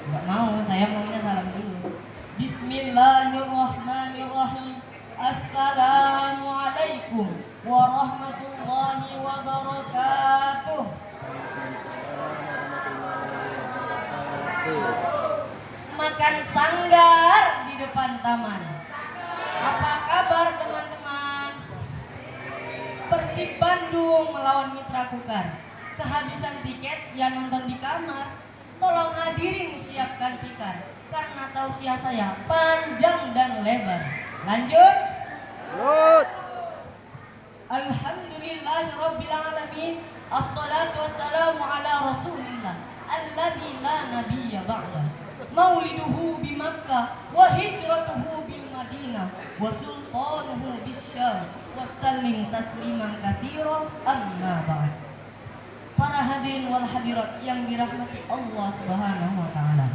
Enggak mau, saya maunya salam dulu. Bismillahirrahmanirrahim. Assalamualaikum warahmatullahi wabarakatuh. Makan sanggar di depan taman. Apa kabar teman-teman? Persib Bandung melawan Mitra Kukar. Kehabisan tiket, ya nonton di kamar. Tolong hadirin siapkan tikar, karena tausiah saya panjang dan lebar. Lanjut. Alhamdulillahirrabbilalamin. Assalatu wassalamu ala rasulillah alladzi la nabiyya ba'dah. Mauliduhu bi Makkah wa hijratuhu bil Madinah wa sultanuhu bisyam wassallim tasliman katsira amma ba'd. Para hadirin wal hadirat yang dirahmati Allah Subhanahu wa taala.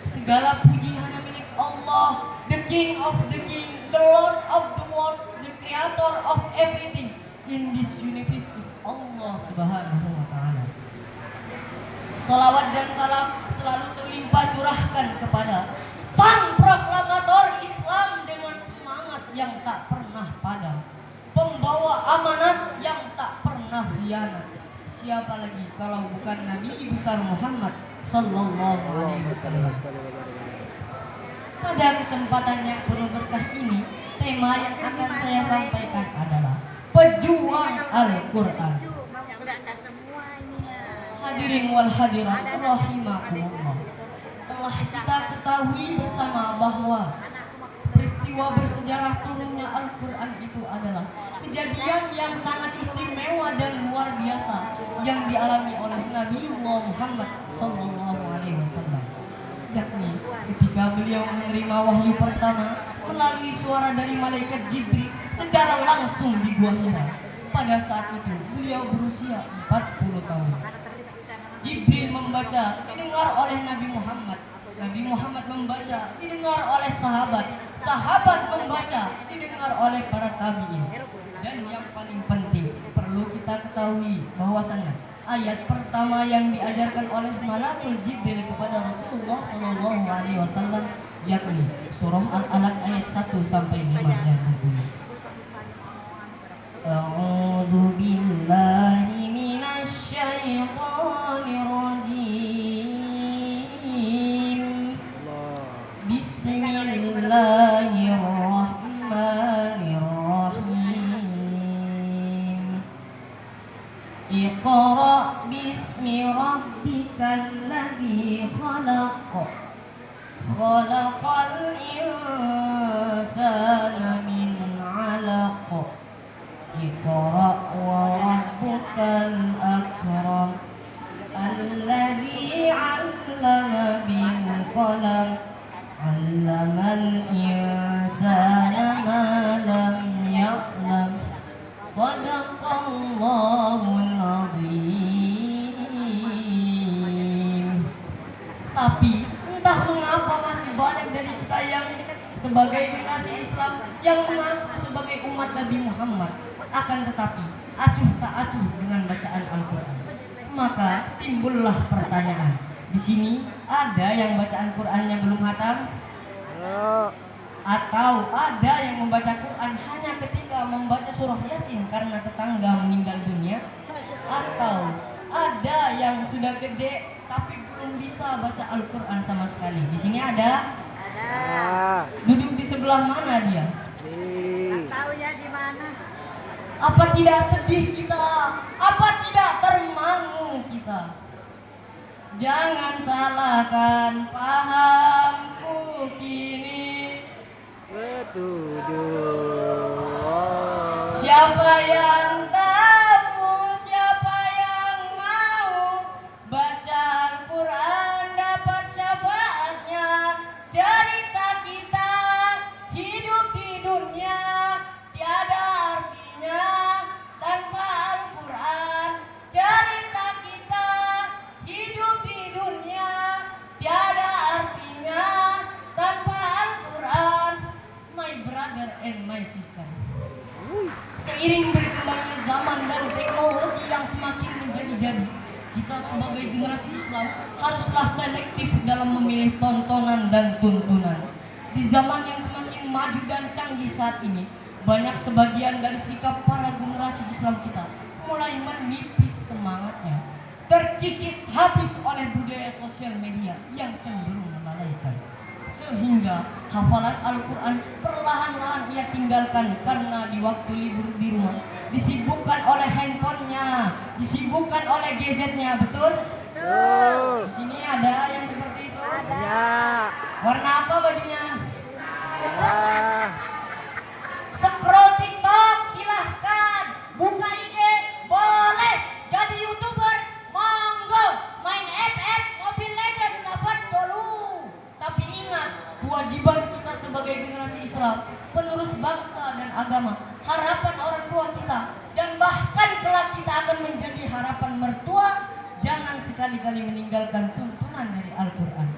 Segala puji hanya milik Allah, the King of the King, the Lord of the world, the Creator of everything in this universe is Allah Subhanahu wa taala. Salawat dan salam selalu terlimpah curahkan kepada sang proklamator Islam dengan semangat yang tak pernah padam, pembawa amanat yang tak pernah khianat. Siapa lagi kalau bukan Nabi besar Muhammad sallallahu alaihi wasallam. Pada kesempatan yang penuh berkah ini, tema yang akan saya sampaikan adalah pejuang Al-Qur'an. Hadirin wal hadirat rahimakumullah. Telah kita ketahui bersama bahwa peristiwa bersejarah turunnya Al-Qur'an itu adalah kejadian yang sangat istimewa dan luar biasa yang dialami oleh Nabi Muhammad sallallahu alaihi wasallam. Yakni ketika beliau menerima wahyu pertama melalui suara dari malaikat Jibril secara langsung di Gua Hira. Pada saat itu beliau berusia 40 tahun. Jibril membaca, didengar oleh Nabi Muhammad. Nabi Muhammad membaca, didengar oleh sahabat. Sahabat membaca, didengar oleh para tabi'in. Dan yang paling penting perlu kita ketahui bahwasannya ayat pertama yang diajarkan oleh Malakul Jibril kepada Rasulullah sallallahu alaihi wasallam yakni surah Al-Alaq ayat 1 sampai 5 yang berbunyi A'udzu billahi minasy syaithanir rajim. Bismillahirrahmanirrahim. Iqra bismi rabbikal ladzi khalaq. Khalaqal insana min 'alaq. Iqra wa rabbukal akram. Alladzi 'allama bil qalam. 'Allamal insana ma lam ya'lam. Shadaqallahul azim. Tapi entah mengapa masih banyak dari kita yang sebagai generasi Islam yang mengaku sebagai umat Nabi Muhammad, akan tetapi acuh tak acuh dengan bacaan Al-Qur'an. Maka timbullah pertanyaan. Di sini ada yang bacaan Qur'annya belum hatam? Atau ada yang membaca Quran hanya ketika membaca surah Yasin karena tetangga meninggal dunia? Atau ada yang sudah gede tapi belum bisa baca Al-Quran sama sekali? Di sini ada? Ada. Duduk di sebelah mana dia? Tak tahu ya di mana. Apa tidak sedih kita? Apa tidak termangu kita? Jangan salahkan pahamku kini. Siapa yang tahu, siapa yang mau baca Al-Quran dapat syafaatnya. Cerita kita hidup di dunia tiada artinya tanpa Al-Quran. Cerita kita hidup di dunia tiada artinya tanpa Al-Quran. My brother and my sister, seiring berkembangnya zaman dan teknologi yang semakin menjadi-jadi, kita sebagai generasi Islam haruslah selektif dalam memilih tontonan dan tuntunan. Di zaman yang semakin maju dan canggih saat ini, banyak sebagian dari sikap para generasi Islam kita mulai menipis semangatnya, terkikis habis oleh budaya sosial media yang cenderung melalaikan. Sehingga hafalan Al-Quran perlahan-lahan ia tinggalkan karena di waktu libur di rumah disibukkan oleh handphonenya, disibukkan oleh gadgetnya, betul? Betul. Di sini ada yang seperti itu. Banyak. Warna apa bajunya? Ya. Scroll TikTok silahkan, buka IG boleh, jadi YouTuber monggo, main FF Mobile Legend kapan dulu. Tapi ingat, kewajiban kita sebagai generasi Islam, penerus bangsa dan agama, harapan orang tua kita, dan bahkan kelak kita akan menjadi harapan mertua, jangan sekali-kali meninggalkan tuntunan dari Al-Quran.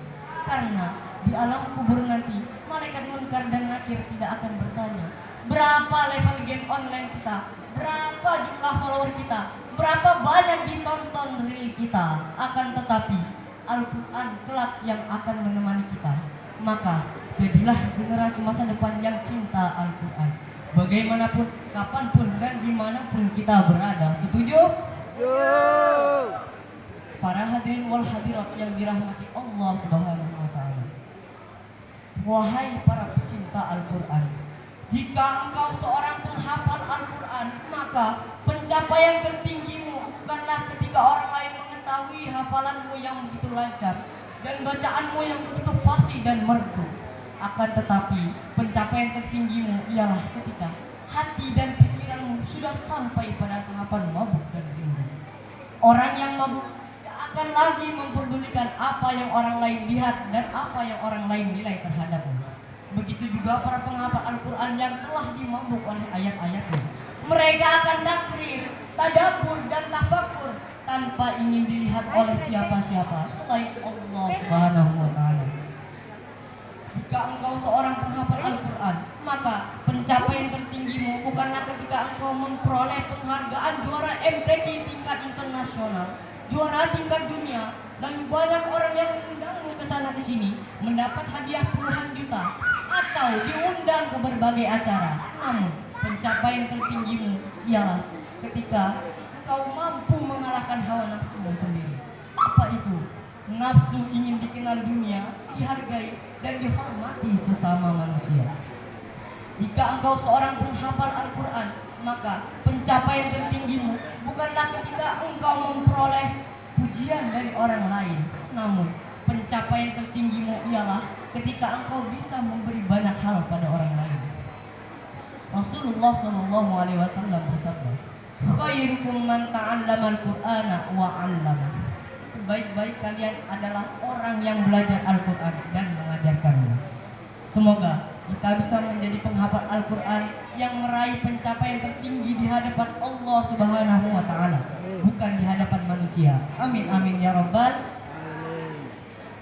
Karena di alam kubur nanti, malaikat munkar dan nakir tidak akan bertanya berapa level game online kita, berapa jumlah follower kita, berapa banyak ditonton reel kita. Akan tetapi Al-Quran kelak yang akan menemani kita. Maka jadilah generasi masa depan yang cinta Al-Quran, bagaimanapun, kapanpun, dan dimanapun kita berada. Setuju? Para hadirin wal hadirat yang dirahmati Allah Subhanahu wa Ta'ala, wahai para pecinta Al-Quran, jika engkau seorang penghafal Al-Quran, maka pencapaian tertinggimu bukanlah ketika orang lain mengetahui hafalanmu yang begitu lancar dan bacaanmu yang begitu fasih dan merdu. Akan tetapi pencapaian tertinggimu ialah ketika hati dan pikiranmu sudah sampai pada tahapan mabuk dan rindu. Orang yang mabuk tidak akan lagi memperdulikan apa yang orang lain lihat dan apa yang orang lain nilai terhadapmu. Begitu juga para penghafal Al-Quran yang telah dimabuk oleh ayat-ayatnya. Mereka akan takrir, tadabbur, dan tafakur tanpa ingin dilihat oleh siapa-siapa selain Allah Subhanahu wa Ta'ala. Jika engkau seorang penghafal Al-Quran, maka pencapaian tertinggimu bukanlah ketika engkau memperoleh penghargaan juara MTQ tingkat internasional, juara tingkat dunia, dan banyak orang yang mengundangmu ke sana ke sini mendapat hadiah puluhan juta atau diundang ke berbagai acara. Namun pencapaian tertinggimu ialah ketika engkau mampu mengalahkan hawa nafsumu sendiri. Apa itu? Nafsu ingin dikenal dunia, dihargai, dan dihormati sesama manusia. Jika engkau seorang penghafal Al-Quran, maka pencapaian tertinggimu bukanlah ketika engkau memperoleh pujian dari orang lain, namun pencapaian tertinggimu ialah ketika engkau bisa memberi banyak hal pada orang lain. Rasulullah Shallallahu Alaihi Wasallam bersabda, "Khairukum man ta'allama al-Qur'ana wa 'allama." Sebaik-baik kalian adalah orang yang belajar Al-Quran dan mengajarkannya. Semoga kita bisa menjadi penghafal Al-Quran yang meraih pencapaian tertinggi di hadapan Allah Subhanahu wa Ta'ala, bukan di hadapan manusia. Amin amin ya rabbal.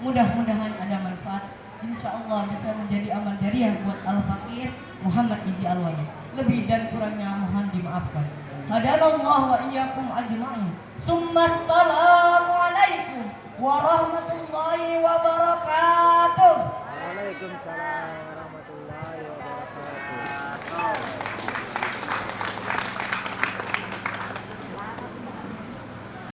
Mudah-mudahan ada manfaat. Insya Allah bisa menjadi amal jariah buat Al-Fakir Muhammad Izi Alwani. Lebih dan kurangnya mohon dimaafkan. Hadanallahu wa iyyakum ajma'in. Assalamu alaikum warahmatullahi wabarakatuh. Waalaikumsalam.